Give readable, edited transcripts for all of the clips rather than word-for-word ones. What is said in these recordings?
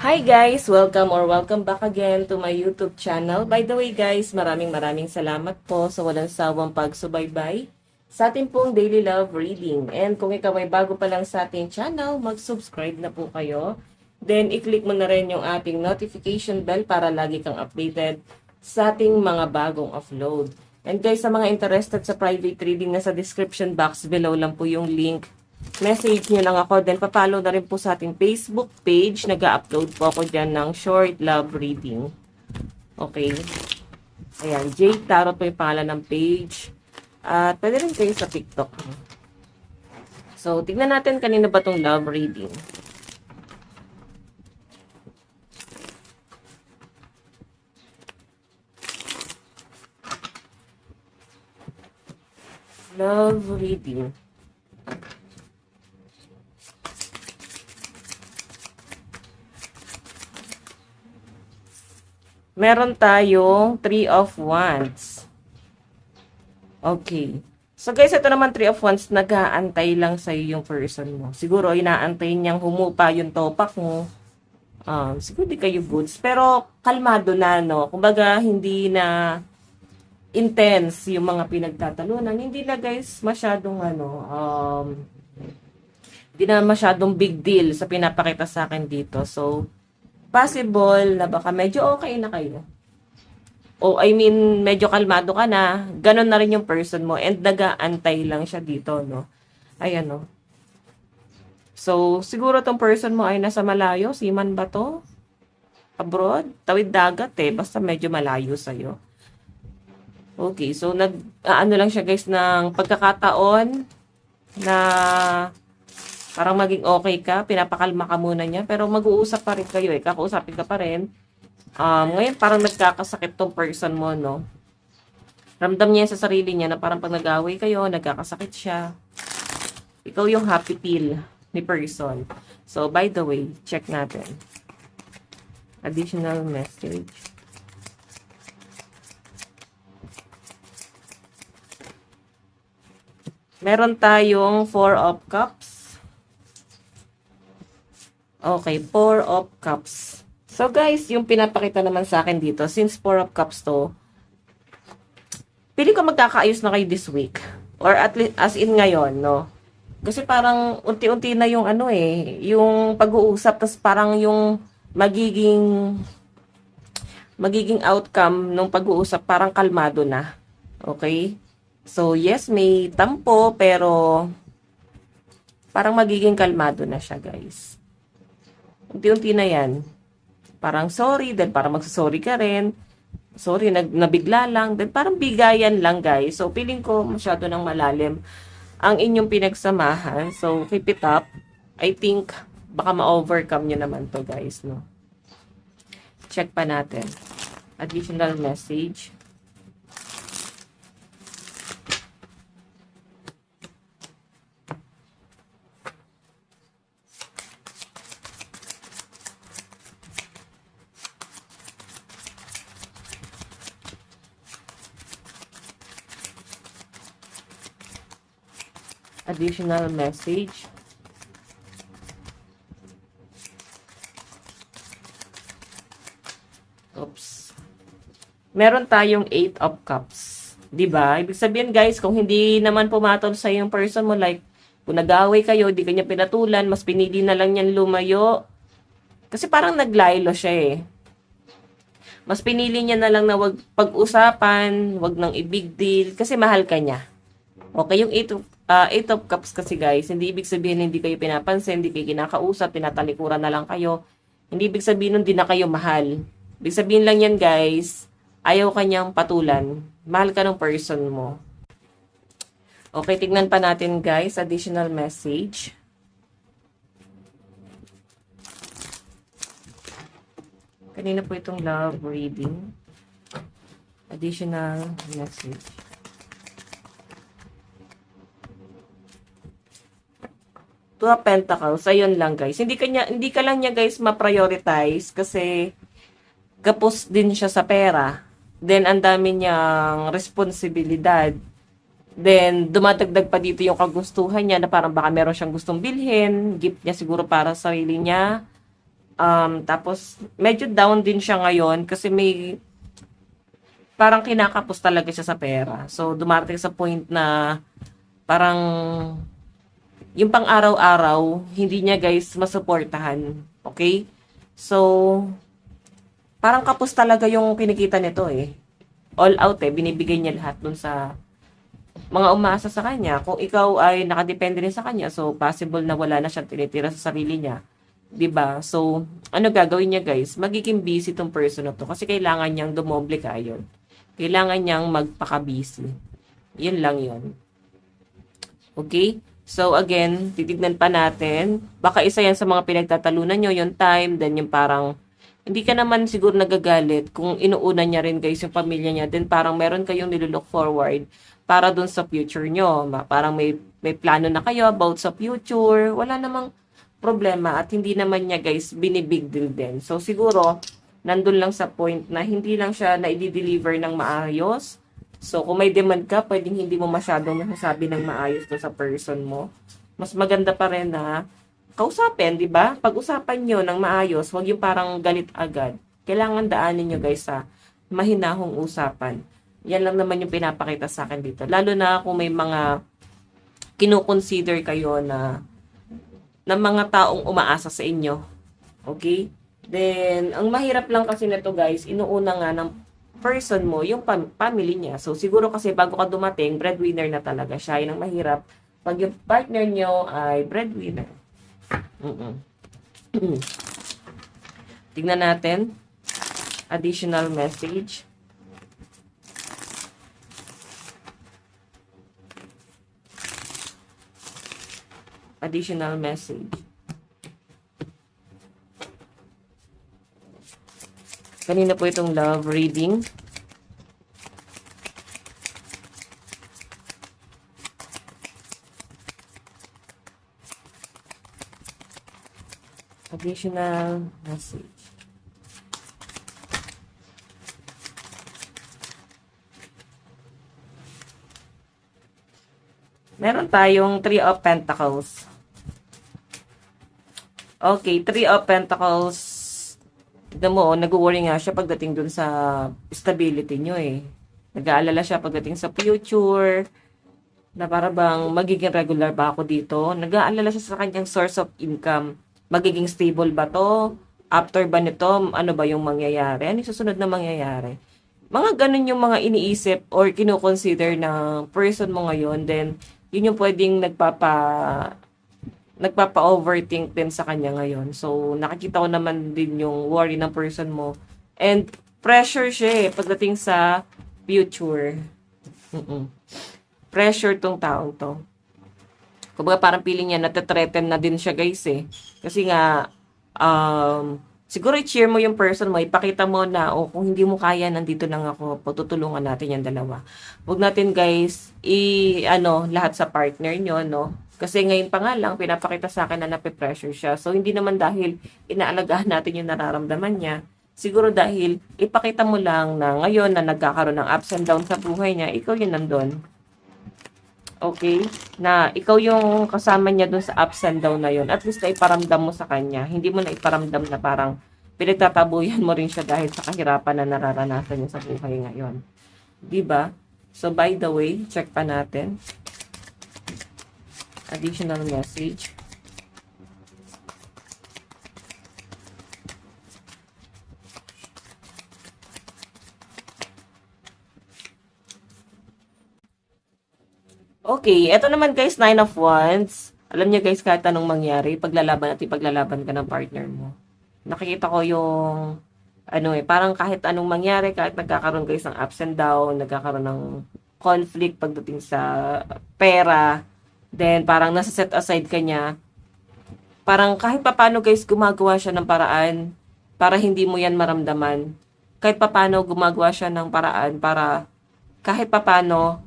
Hi guys! Welcome back again to my YouTube channel. By the way guys, maraming salamat po sa walang sawang pagsubaybay sa ating pong daily love reading. And kung ikaw ay bago pa lang sa ating channel, mag-subscribe na po kayo. Then, i-click mo na rin yung ating notification bell para lagi kang updated sa ating mga bagong upload. And guys, sa mga interested sa private reading, nasa description box below lang po yung link. Message nyo lang ako. Then, papalo na rin po sa ating Facebook page. Nag-upload po ako dyan ng short love reading. Okay. Ayan. Jade Tarot po yung pangalan ng page. At pwede rin kayo sa TikTok. So, tignan natin kanina ba itong love reading. Love reading. Meron tayong 3 of Wands. Okay. So guys, ito naman 3 of Wands, nag-aantay lang sa'yo yung person mo. Siguro, inaantay niyang humupa yung topak mo. Siguro di kayo goods. Pero, kalmado na, no? Kumbaga, hindi na intense yung mga pinagtatalunan. Hindi na guys, masyadong hindi na masyadong big deal sa pinapakita sa akin dito. So, possible na baka medyo okay na kayo. O I mean, medyo kalmado ka na. Ganon na rin yung person mo. And nag-aantay lang siya dito, no? Ayan, no? So, siguro tong person mo ay nasa malayo. Seaman ba to? Abroad? Tawid dagat eh. Basta medyo malayo sa'yo. Okay, so ano lang siya guys ng pagkakataon na parang maging okay ka, pinapakalma ka muna niya, pero mag-uusap pa rin kayo eh, kakausapin ka pa rin. Ngayon parang nagkakasakit tong person mo, no? Ramdam niya sa sarili niya na parang pag nag-away kayo, nagkakasakit siya. Ikaw yung happy pill ni person. So, by the way, check natin. Additional message. Meron tayong 4 of Cups. Okay, 4 of Cups. So guys, yung pinapakita naman sa akin dito, since 4 of Cups to, piling ko magkakaayos na kayo this week. Or at least, as in ngayon, no? Kasi parang unti-unti na yung yung pag-uusap, tas parang yung magiging outcome ng pag-uusap, parang kalmado na. Okay? So, yes, may tampo, pero parang magiging kalmado na siya, guys. Unti-unti na yan. Parang sorry, then parang magsasorry ka rin. Sorry, nabigla lang. Then parang bigayan lang, guys. So, feeling ko masyado nang malalim ang inyong pinagsamahan. So, keep it up. I think, baka ma-overcome nyo naman to, guys, no? Check pa natin. Additional message. Additional message. Oops. Meron tayong 8 of Cups. 'Di ba? Ibig sabihin guys, kung hindi naman pumatol sa yung person mo, like kung nag-away kayo, di kanya pinatulan, mas pinili na lang niyan lumayo. Kasi parang naglaylo siya eh. Mas pinili niya na lang na wag pag-usapan, wag nang i-big deal kasi mahal ka niya. Okay, yung 8 of Cups kasi guys, hindi ibig sabihin hindi kayo pinapansin, hindi kayo kinakausap, tinatalikuran na lang kayo. Hindi ibig sabihin nun di na kayo mahal. Ibig sabihin lang yan guys, ayaw kanyang patulan. Mahal ka ng person mo. Okay, tignan pa natin guys, additional message. Kanina po itong love reading. Additional message. Two of Pentacles, ayun lang guys. Hindi ka lang niya guys ma-prioritize kasi kapos din siya sa pera. Then ang dami niyang responsibilidad. Then, dumadagdag pa dito yung kagustuhan niya na parang baka meron siyang gustong bilhin. Gift niya siguro para sa sarili niya. Tapos, medyo down din siya ngayon kasi may parang kinakapos talaga siya sa pera. So, dumarating sa point na parang yung pang-araw-araw, hindi niya guys masuportahan. Okay? So, parang kapos talaga yung kinikita nito eh. All out eh. Binibigay niya lahat dun sa mga umaasa sa kanya. Kung ikaw ay nakadepende rin sa kanya, so possible na wala na siyang tinitira sa sarili niya. 'Di ba? So, ano gagawin niya guys? Magiging busy tong person na to kasi kailangan niyang dumoble kayon. Kailangan niyang magpaka-busy. Yun lang yun. Okay? So, again, titignan pa natin. Baka isa yan sa mga pinagtatalunan nyo, yung time, then yung parang, hindi ka naman siguro nagagalit kung inuuna niya rin guys yung pamilya niya, then parang meron kayong nilook forward para dun sa future nyo. Parang may plano na kayo about sa future. Wala namang problema at hindi naman niya guys binibig deal din. So, siguro, nandun lang sa point na hindi lang siya na i-deliver ng maayos. So, kung may demand ka, pwedeng hindi mo masyadong masasabi ng maayos to sa person mo. Mas maganda pa rin na kausapin, di ba? Pag-usapan nyo ng maayos, huwag yung parang galit agad. Kailangan daanin nyo guys sa mahinahong usapan. Yan lang naman yung pinapakita sa akin dito. Lalo na kung may mga kino-consider kayo na mga taong umaasa sa inyo. Okay? Then, ang mahirap lang kasi nito guys, inuuna nga ng person mo, yung family niya. So, siguro kasi bago ka dumating, breadwinner na talaga siya. Yun ang mahirap. Pag yung partner nyo ay breadwinner. Tignan natin. Additional message. Additional message. Kanina po itong love reading. Additional message. Meron tayong Three of Pentacles. Okay, Three of Pentacles. Tignan mo, nag-worry nga siya pagdating dun sa stability nyo eh. Nag-aalala siya pagdating sa future, na para bang magiging regular ba ako dito. Nag-aalala siya sa kanyang source of income. Magiging stable ba to? After ba nito, ano ba yung mangyayari? Ano yung susunod na mangyayari? Mga ganun yung mga iniisip or kino-consider ng person mo ngayon. Then, yun yung pwedeng nagpapa-overthink din sa kanya ngayon. So, nakikita ko naman din yung worry ng person mo. And, pressure siya eh, pagdating sa future. Pressure tong taong to. Kumbaga, parang feeling niya, natathreaten na din siya guys eh. Kasi nga, siguro i-cheer mo yung person mo, ipakita mo na, kung hindi mo kaya, nandito lang ako, patutulungan natin yung dalawa. Huwag natin guys, lahat sa partner nyo, no? Kasi ngayon pa nga lang, pinapakita sa akin na nape-pressure siya. So, hindi naman dahil inaalagaan natin yung nararamdaman niya. Siguro dahil ipakita mo lang na ngayon na nagkakaroon ng ups and downs sa buhay niya, ikaw yun nandun. Okay? Na ikaw yung kasama niya dun sa ups and down na yun. At least na iparamdam mo sa kanya. Hindi mo na iparamdam na parang pinagtatabuyan mo rin siya dahil sa kahirapan na nararanasan niya sa buhay ngayon. Diba? So, by the way, check pa natin. Additional message. Okay, eto naman guys, 9 of Wands. Alam niyo guys, kahit anong mangyari, paglalaban ka ng partner mo. Nakikita ko yung, parang kahit anong mangyari, kahit nagkakaroon guys ng ups and down, nagkakaroon ng conflict pagdating sa pera, then parang nasa set aside ka niya, parang kahit papano guys, gumagawa siya ng paraan para hindi mo yan maramdaman. Kahit papano gumagawa siya ng paraan para kahit papano,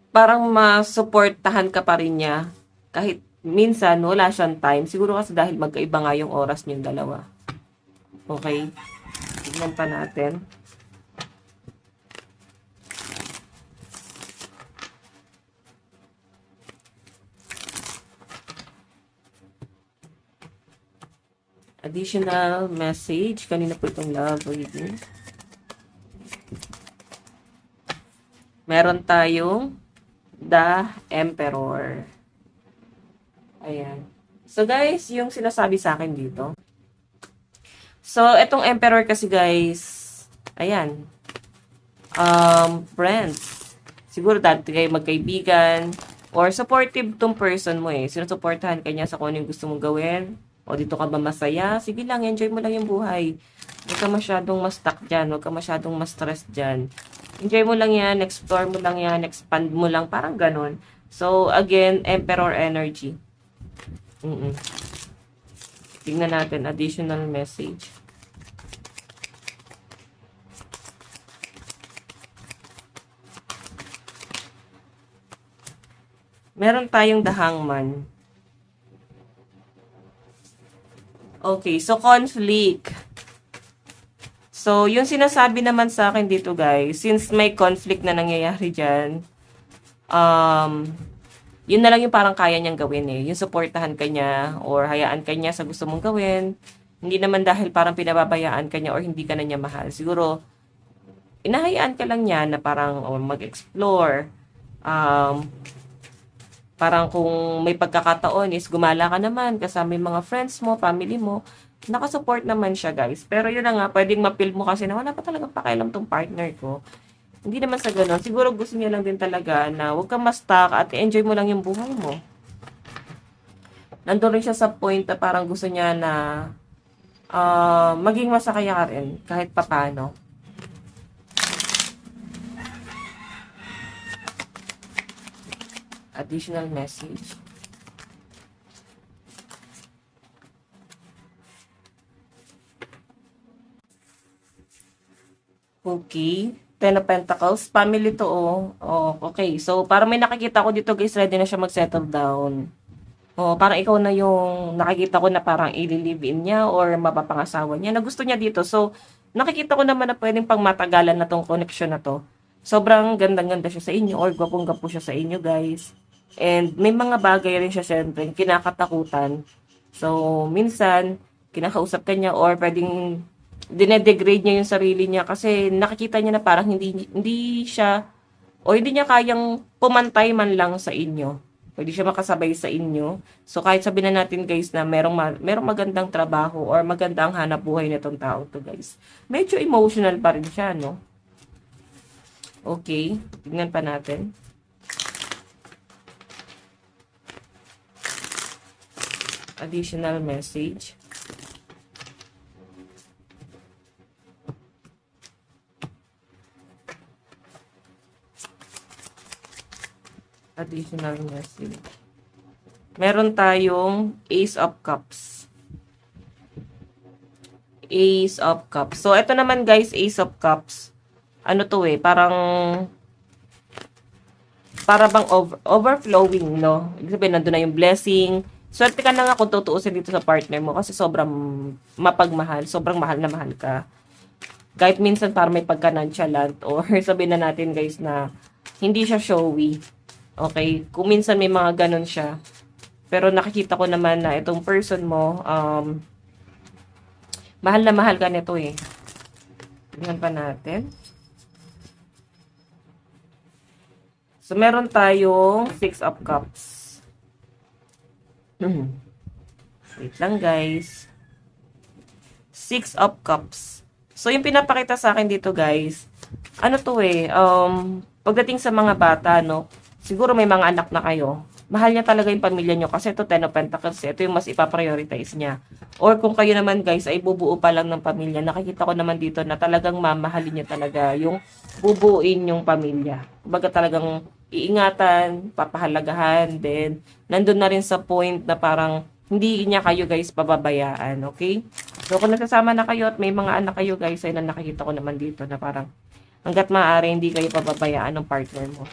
parang masuportahan ka pa rin niya. Kahit minsan wala siyang time. Siguro kasi dahil magkaiba nga yung oras niyong dalawa. Okay? Tignan pa natin. Additional message. Kanina po itong love reading. Meron tayong The Emperor. Ayan. So guys, yung sinasabi sa akin dito. So, itong Emperor kasi guys, ayan. Friends. Siguro dati kayo magkaibigan or supportive tong person mo eh. Sinusuportahan ka niya sa kung ano yung gusto mong gawin. O dito ka ba masaya? Sige lang, enjoy mo lang yung buhay. Huwag ka masyadong ma-stuck dyan. Huwag ka masyadong ma-stress dyan. Enjoy mo lang yan, explore mo lang yan, expand mo lang, parang ganon. So, again, Emperor energy. Tingnan natin, additional message. Meron tayong The Hangman. Okay, so conflict. So, yung sinasabi naman sa akin dito guys, since may conflict na nangyayari dyan, yun na lang yung parang kaya niyang gawin eh. Yung supportahan ka niya or hayaan ka niya sa gusto mong gawin. Hindi naman dahil parang pinababayaan ka niya or hindi ka na niya mahal. Siguro, inahayaan ka lang niya na parang mag-explore. Parang kung may pagkakataon is gumala ka naman kasama yung mga friends mo, family mo, nakasupport naman siya guys. Pero yun na nga, pwedeng ma-feel mo kasi na wala pa talagang pakialam tong partner ko. Hindi naman sa ganun. Siguro gusto niya lang din talaga na huwag kang ma-stuck at enjoy mo lang yung buhay mo. Nandun rin siya sa point na parang gusto niya na maging masakaya ka rin kahit papano. Additional message. Okay. Ten of Pentacles. Family to, oh. Oh, okay. So, parang may nakikita ko dito, guys, ready na siya mag-settle down. Oh, parang ikaw na yung nakikita ko na parang i-live-in niya or mapapangasawa niya na gusto niya dito. So, nakikita ko naman na pwedeng pang matagalan na tong connection na to. Sobrang gandang-ganda siya sa inyo or gwapong-gwapo siya sa inyo, guys. And may mga bagay rin siya syempre, kinakatakutan. So, minsan, kinakausap ka niya or pwedeng dinedegrade niya yung sarili niya kasi nakikita niya na parang hindi siya o hindi niya kayang pumantay man lang sa inyo. Pwede siya makasabay sa inyo. So, kahit sabihin na natin guys na merong magandang trabaho or magandang hanap buhay na itong tao to guys. Medyo emotional pa rin siya, no? Okay, tignan pa natin. Additional message. Additional message. Meron tayong Ace of Cups. Ace of Cups. So, ito naman guys, Ace of Cups. Ano to eh, para bang overflowing, no? Ibig sabihin, nandun na yung blessing. Swerte ka na nga kung tutuusin dito sa partner mo kasi sobrang mapagmahal, sobrang mahal na mahal ka. Kahit minsan parang may pagka-nonchalant or sabihin na natin guys na hindi siya showy. Okay? Kung minsan may mga ganun siya. Pero nakikita ko naman na itong person mo, mahal na mahal ka nito eh. Tingnan pa natin. So, meron tayong 6 of Cups. Wait lang guys. 6 of Cups. So, yung pinapakita sa akin dito guys, ano to eh, pagdating sa mga bata, no, siguro may mga anak na kayo, mahal niya talaga yung pamilya nyo kasi ito 10 of Pentacles, ito yung mas ipaprioritize niya. Or kung kayo naman guys ay bubuo pa lang ng pamilya, nakikita ko naman dito na talagang mamahalin niya talaga yung bubuuin yung pamilya. Kumbaga talagang iingatan, papahalagahan, then nandun na rin sa point na parang hindi niya kayo guys pababayaan, okay? So kung nagsasama na kayo at may mga anak kayo guys, ay nakikita ko naman dito na parang hanggat maaari hindi kayo pababayaan ng partner mo.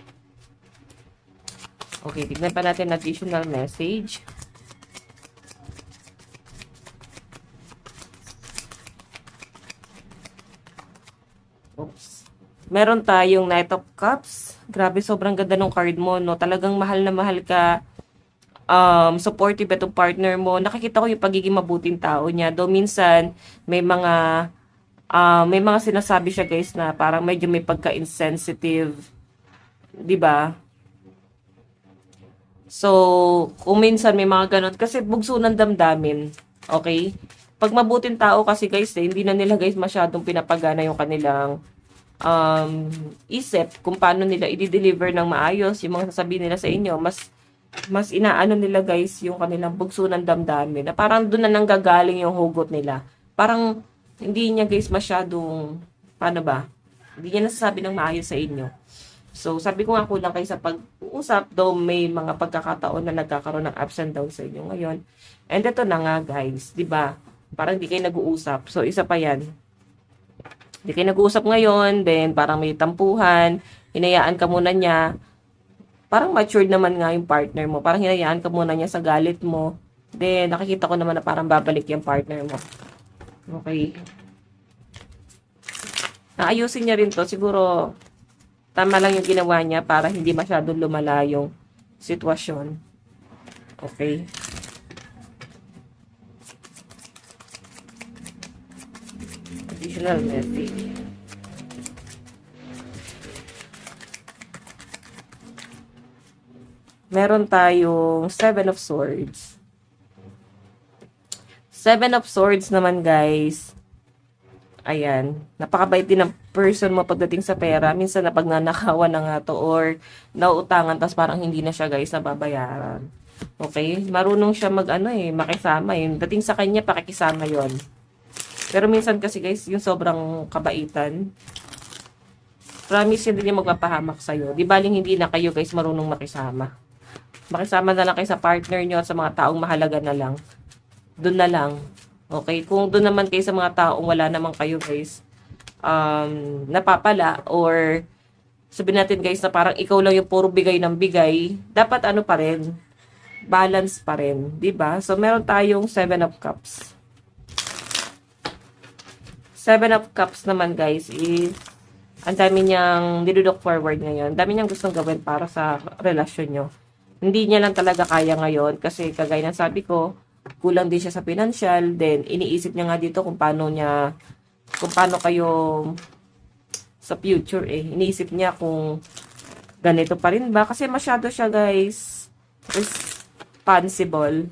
Okay, tignan pa natin additional message. Oops. Meron tayong Knight of Cups. Grabe, sobrang ganda ng card mo, no? Talagang mahal na mahal ka. supportive itong partner mo. Nakikita ko yung pagiging mabuting tao niya. Though minsan, may mga sinasabi siya guys na parang medyo may pagka-insensitive. 'Di ba? So, kung minsan may mga ganun, kasi bugso ng damdamin, okay? Pag mabuting tao kasi guys, hindi na nila guys masyadong pinapagana yung kanilang um, isip kung paano nila i-deliver ng maayos yung mga sasabihin nila sa inyo. Mas inaano nila guys yung kanilang bugso ng damdamin na parang doon na nanggagaling yung hugot nila. Parang hindi niya guys masyadong, paano ba? Hindi niya nasasabi ng maayos sa inyo. So, sabi ko nga kulang kayo sa pag-uusap, though may mga pagkakataon na nagkakaroon ng ups and downs sa inyo ngayon. And ito na nga guys, di ba? Parang di kayo nag-uusap. So, isa pa yan. Di kayo nag-uusap ngayon, then parang may tampuhan, hinayaan ka muna niya. Parang matured naman nga yung partner mo. Parang hinayaan ka muna niya sa galit mo. Then, nakikita ko naman na parang babalik yung partner mo. Okay. Naayusin niya rin to. Siguro, tama lang yung ginawa niya para hindi masyadong lumala yung sitwasyon. Okay. Additional message. Meron tayong 7 of Swords. 7 of Swords naman guys. Ayan, napakabait din ng person mo pagdating sa pera. Minsan napagnanakawan na nga to or nauutangan tapos parang hindi na siya guys nababayaran. Okay? Marunong siya makisama eh. Dating sa kanya, pakikisama yon. Pero minsan kasi guys, yung sobrang kabaitan, promise hindi niya magpapahamak sa'yo. Di baling hindi na kayo guys marunong makisama. Makisama na lang kayo sa partner nyo at sa mga taong mahalaga na lang. Doon na lang. Okay, kung doon naman kayo sa mga taong wala naman kayo guys, napapala or sabihin natin guys na parang ikaw lang yung puro bigay ng bigay, dapat ano pa rin, balance pa rin, 'di ba? So meron tayong 7 of Cups. 7 of Cups naman guys is ang dami niyang nilook forward ngayon. Ang dami niyang gustong gawin para sa relasyon nyo. Hindi niya lang talaga kaya ngayon kasi kagaya ng sabi ko, kulang din siya sa financial, then iniisip niya nga dito kung paano kayo sa future eh. Iniisip niya kung ganito pa rin ba, kasi masyado siya guys responsible.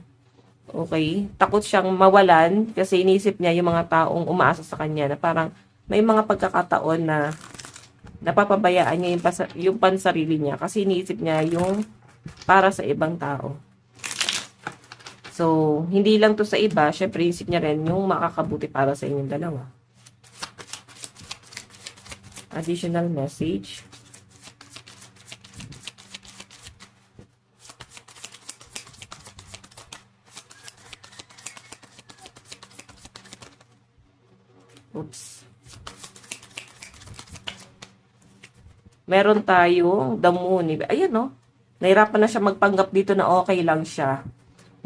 Okay? Takot siyang mawalan kasi iniisip niya yung mga taong umaasa sa kanya na parang may mga pagkakataon na napapabayaan niya yung pansarili niya kasi iniisip niya yung para sa ibang tao. So, hindi lang to sa iba, syempre isip niya rin yung makakabuti para sa inyong dalawa. Additional message. Oops. Meron tayong the moon. Ayan no. Nahirapan na siya magpanggap dito na okay lang siya.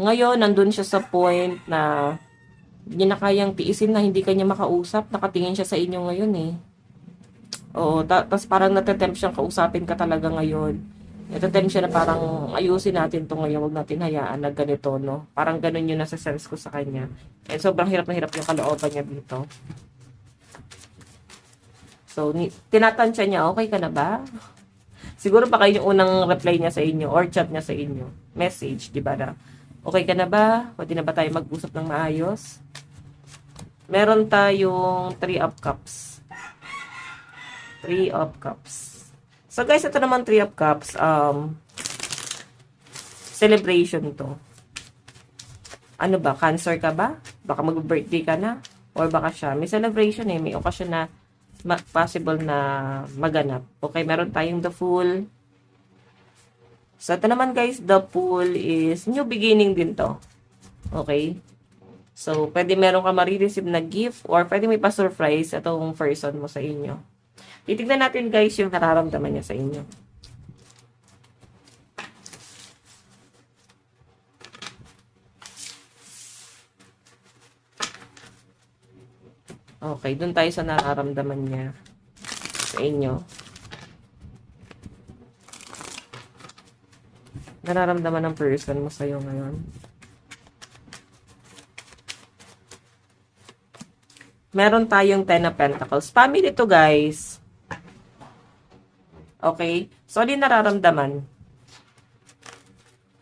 Ngayon, nandun siya sa point na hindi niya na kayang tiisin na hindi kanya makausap. Nakatingin siya sa inyo ngayon eh. Oo, tapos parang natatempt siyang kausapin ka talaga ngayon. Natatempt siya na parang ayusin natin to ngayon. Huwag natin hayaan na ganito, no? Parang ganun yung nasa sense ko sa kanya. And sobrang hirap na hirap yung kalooban niya dito. So, tinatansya niya, okay ka na ba? Siguro pa kayo yung unang reply niya sa inyo or chat niya sa inyo. Message, di ba na? Okay ka na ba? Pwede na ba tayo mag-usap ng maayos? Meron tayong 3 of Cups. 3 of Cups. So guys, ito naman 3 of Cups. Celebration to. Ano ba? Cancer ka ba? Baka mag-birthday ka na? Or baka siya? May celebration eh. May okasyon na possible na maganap. Okay, meron tayong the Fool. So, ito naman guys, the Fool is new beginning din to. Okay? So, pwede meron ka marireceive na gift or pwede may pa-surprise itong person mo sa inyo. Titignan natin guys yung nararamdaman niya sa inyo. Okay, dun tayo sa nararamdaman niya sa inyo. nararamdaman ng person mo sa'yo ngayon? Meron tayong Ten of Pentacles. Family to, guys. Okay? So, ano yung nararamdaman?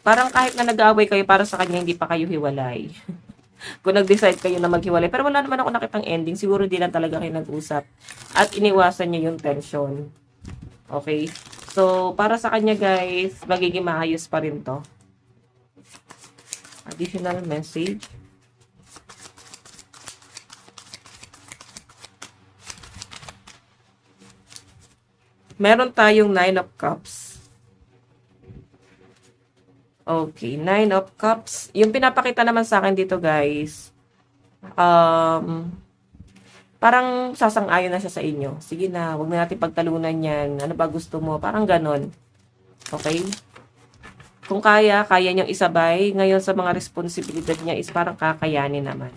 Parang kahit na nag-aaway kayo para sa kanya, hindi pa kayo hiwalay. Kung nag-decide kayo na maghiwalay. Pero wala naman ako nakitang ending. Siguro di lang talaga kayo nag-usap. At iniwasan niyo yung tension. Okay? So, para sa kanya, guys, magiging maayos pa rin to. Additional message. Meron tayong Nine of Cups. Okay, Nine of Cups. Yung pinapakita naman sa akin dito, guys, parang sasang-ayon na siya sa inyo. Sige na, huwag na natin pagtalunan yan. Ano ba gusto mo? Parang ganon. Okay? Kung kaya niyang isabay. Ngayon sa mga responsibilidad niya is parang kakayanin naman.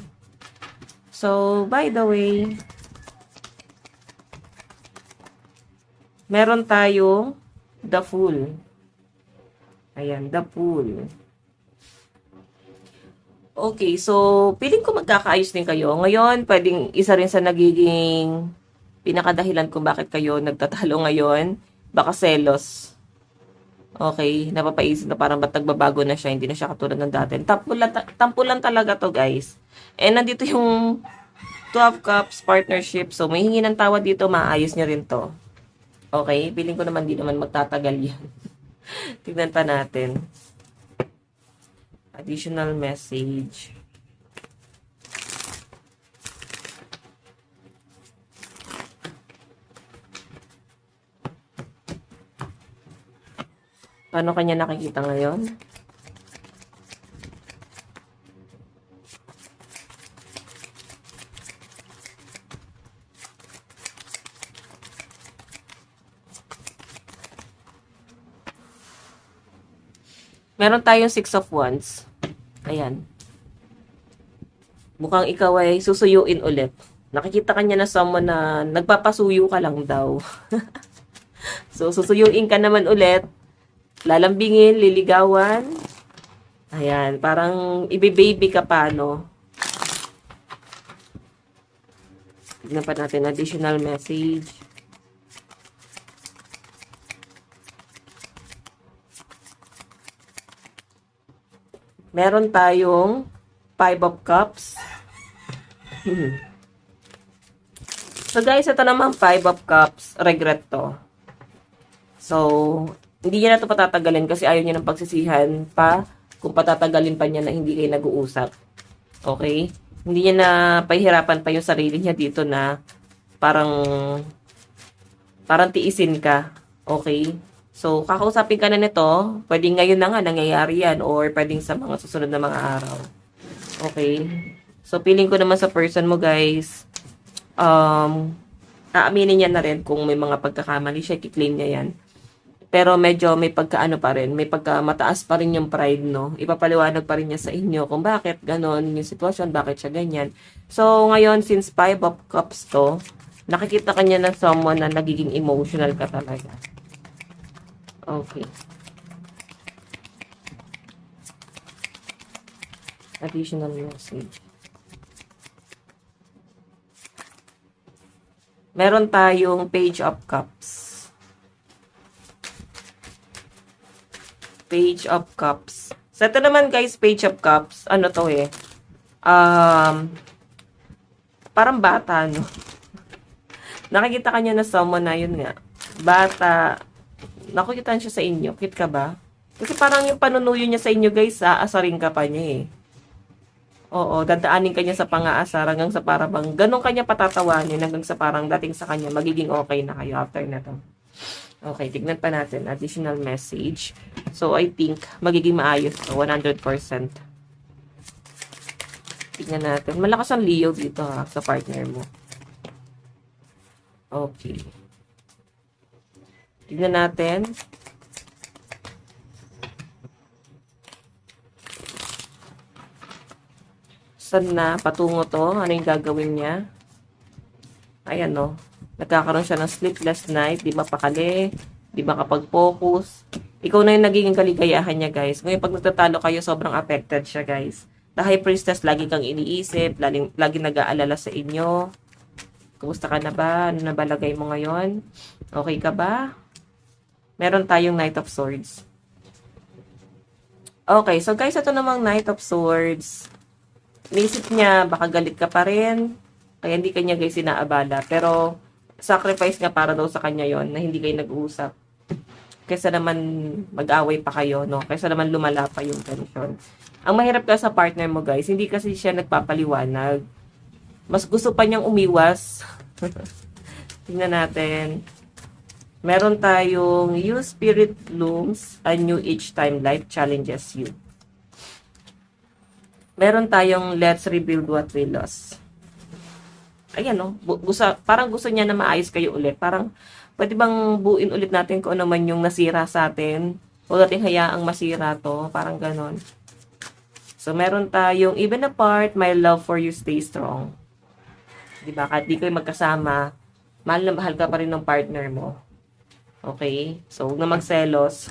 So, by the way, meron tayong The Fool. Ayan, The Fool. Okay, so, feeling ko magkakaayos din kayo. Ngayon, pwedeng isa rin sa nagiging pinakadahilan kung bakit kayo nagtatalo ngayon. Baka selos. Okay, napapaisip na parang ba't nagbabago na siya, hindi na siya katulad ng dati. Tampo lang talaga to, guys. And nandito yung 12 Cups partnership. So, may hingi ng tawad dito, maayos niya rin to. Okay, feeling ko naman di naman magtatagal yan. Tignan pa natin. Additional message. Paano kanya nakikita ngayon? Meron tayong Six of Wands. Ayan. Mukhang ikaw ay susuyuin ulit. Nakikita kanya na someone na nagpapasuyo ka lang daw. So, susuyuin ka naman ulit. Lalambingin, liligawan. Ayan, parang ibe-baby ka pa, no? Tignan pa natin additional message. Meron tayong Five of Cups. So guys, ito naman Five of Cups. Regret to. So, hindi niya na ito patatagalin kasi ayaw niya ng pagsisihan pa kung patatagalin pa niya na hindi kayo nag-uusap. Okay? Hindi niya na pahihirapan pa yung sarili niya dito na parang tiisin ka. Okay? So, kakausapin ka na nito, pwedeng ngayon na nga nangyayari yan or pwedeng sa mga susunod na mga araw. Okay? So, feeling ko naman sa person mo, guys, aaminin niya na rin kung may mga pagkakamali siya, kiklaim niya yan. Pero medyo may pagkaano pa rin, may pagkamataas pa rin yung pride, no? Ipapaliwanag pa rin niya sa inyo kung bakit ganon yung sitwasyon, bakit siya ganyan. So, ngayon, since Five of Cups to, nakikita kanya na someone na nagiging emotional ka talaga. Okay. Additional message. Meron tayong Page of Cups. Page of Cups. So, ito naman guys, Page of Cups. Ano to eh? Parang bata, no? Nakikita kanya na someone na yun nga. Bata. Nakukitaan siya sa inyo. Cute ka ba? Kasi parang yung panunuyo niya sa inyo, guys, aasarin ka pa niya eh. Oo, dadaanin ka niya sa pang-aasar hanggang sa parang ganun kanya patatawanin hanggang sa parang dating sa kanya, magiging okay na kayo after na to. Okay, tignan pa natin. Additional message. So, I think magiging maayos to, 100%. Tignan natin. Malakas ang Leo dito ha, sa partner mo. Okay. Tignan natin. Saan na? Patungo to? Ano yung gagawin niya? Ayan, no? Nagkakaroon siya ng sleepless night. Di mapakali. Di makapag-focus. Ikaw na yung nagiging kaligayahan niya, guys. Ngayon, pag nagtatalo kayo, sobrang affected siya, guys. The High Priestess, lagi kang iniisip, lagi nag-aalala sa inyo. Kumusta ka na ba? Ano na ba lagay mo ngayon? Okay ka ba? Meron tayong Knight of Swords. Okay, so guys, ito namang Knight of Swords. Inisip niya, baka galit ka pa rin. Kaya hindi kanya guys inaabala. Pero, sacrifice nga para daw sa kanya yon na hindi kayo nag-uusap. Kaysa naman mag-away pa kayo, no? Kaysa naman lumala pa yung tension. Ang mahirap ka sa partner mo, guys, hindi kasi siya nagpapaliwanag. Mas gusto pa niyang umiwas. Tingnan natin. Meron tayong You Spirit Blooms, a new each time life challenges you. Meron tayong Let's Rebuild What We Lost. Ayan, no? Parang gusto niya na maayos kayo ulit. Parang, pwede bang buuin ulit natin kung ano man yung nasira sa atin? O natin hayaang masira to? Parang ganon. So, meron tayong Even apart, my love for you stay strong. Diba? Kahit di kayo magkasama, mahal na mahal ka pa rin ng partner mo. Okay? So, huwag na magselos.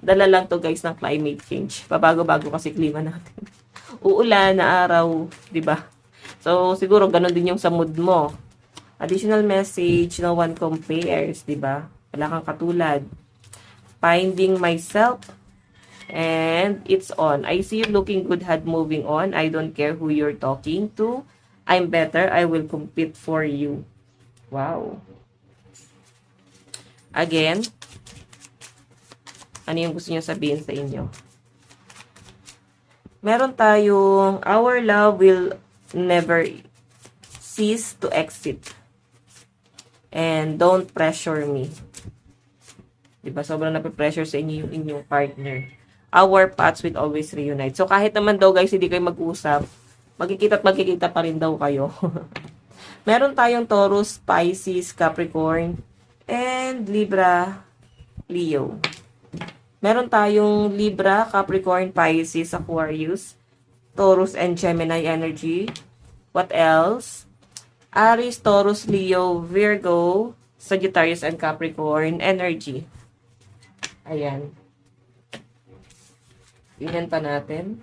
Dala lang to guys ng climate change. Pabago-bago kasi klima natin. Uulan na araw, diba? So, siguro ganun din yung sa mood mo. Additional message, no one compares, diba? Wala kang katulad. Finding myself. And it's on. I see you looking good, had moving on. I don't care who you're talking to. I'm better. I will compete for you. Wow. Again, ano yung gusto niyo sabihin sa inyo? Meron tayong our love will never cease to exit. And don't pressure me. Diba? Sobrang nape-pressure sa inyo yung inyong partner. Our paths will always reunite. So, kahit naman daw guys, hindi kayo mag-usap, magkikita at magkikita pa rin daw kayo. Meron tayong Taurus, Pisces, Capricorn, and Libra, Leo. Meron tayong Libra, Capricorn, Pisces, Aquarius, Taurus, and Gemini energy. What else? Aries, Taurus, Leo, Virgo, Sagittarius, and Capricorn energy. Ayan. Tingnan pa natin.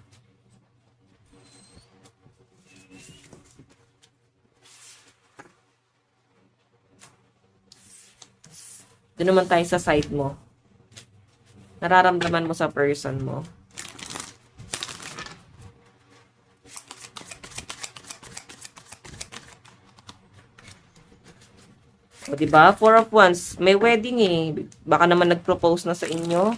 Doon naman tayo sa side mo. Nararamdaman mo sa person mo. O, diba? Four of Wands. May wedding eh. Baka naman nag-propose na sa inyo.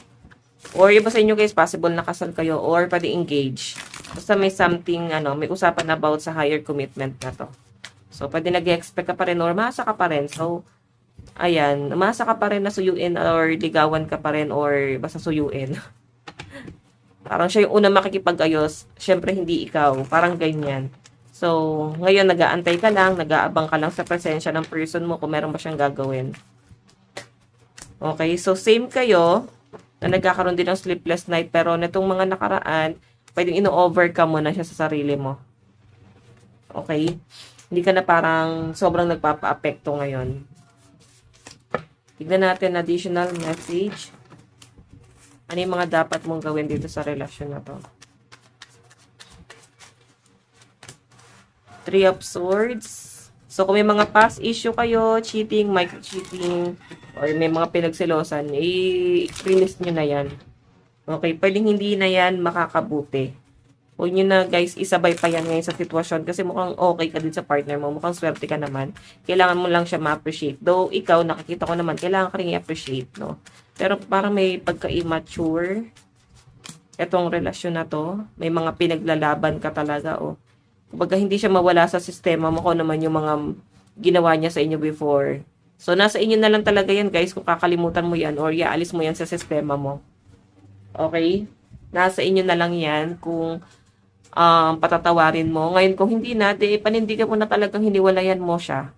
Or iba sa inyo guys, possible na kasal kayo. Or pwede engage. Basta may something, may usapan about sa higher commitment na to. So, pwede nag-expect ka pa rin or maasa ka pa rin. So, ayan, maasa ka pa rin na suyuin or ligawan ka pa rin or basta suyuin. Parang siya yung unang makikipag-ayos. Syempre, hindi ikaw. Parang ganyan. So, ngayon, nag-aantay ka lang, nag-aabang ka lang sa presensya ng person mo kung meron ba siyang gagawin. Okay, so same kayo na nagkakaroon din ng sleepless night pero netong mga nakaraan, pwedeng ino-overcome mo na siya sa sarili mo. Okay? Hindi ka na parang sobrang nagpapa-apekto ngayon. Tignan natin additional message. Ano yung mga dapat mong gawin dito sa relasyon na to? Three of Swords. So, kung may mga past issue kayo, cheating, micro-cheating, or may mga pinagselosan, i-release nyo na yan. Okay? Pwedeng hindi na yan makakabuti. Huwag nyo na, guys, isabay pa yan ngayon sa sitwasyon kasi mukhang okay ka din sa partner mo. Mukhang swerte ka naman. Kailangan mo lang siya ma-appreciate. Though, ikaw, nakikita ko naman, kailangan ka rin i-appreciate, no? Pero parang may pagka-immature etong relasyon na to. May mga pinaglalaban ka talaga, oh. Kumbaga, hindi siya mawala sa sistema mo kung naman yung mga ginawa niya sa inyo before. So, nasa inyo na lang talaga yan, guys, kung kakalimutan mo yan or iaalis mo yan sa sistema mo. Okay? Nasa inyo na lang yan kung patatawarin mo. Ngayon, kung hindi na, panindigan mo na talagang hiniwalayan mo siya.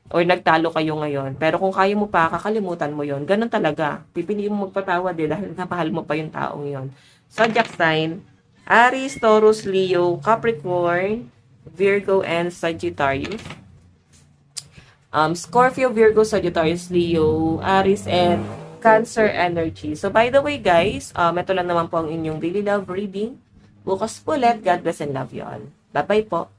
Or nagtalo kayo ngayon. Pero kung kaya mo pa, kakalimutan mo yon. Ganun talaga. Pipiliin mo magpatawad dahil napahal mo pa yung taong yon. Zodiac sign, Aries, Taurus, Leo, Capricorn, Virgo, and Sagittarius. Scorpio, Virgo, Sagittarius, Leo, Aries, and Cancer energy. So, by the way, guys, ito lang naman po ang inyong daily love reading. Bukas po ulit. God bless and love you all. Bye-bye po.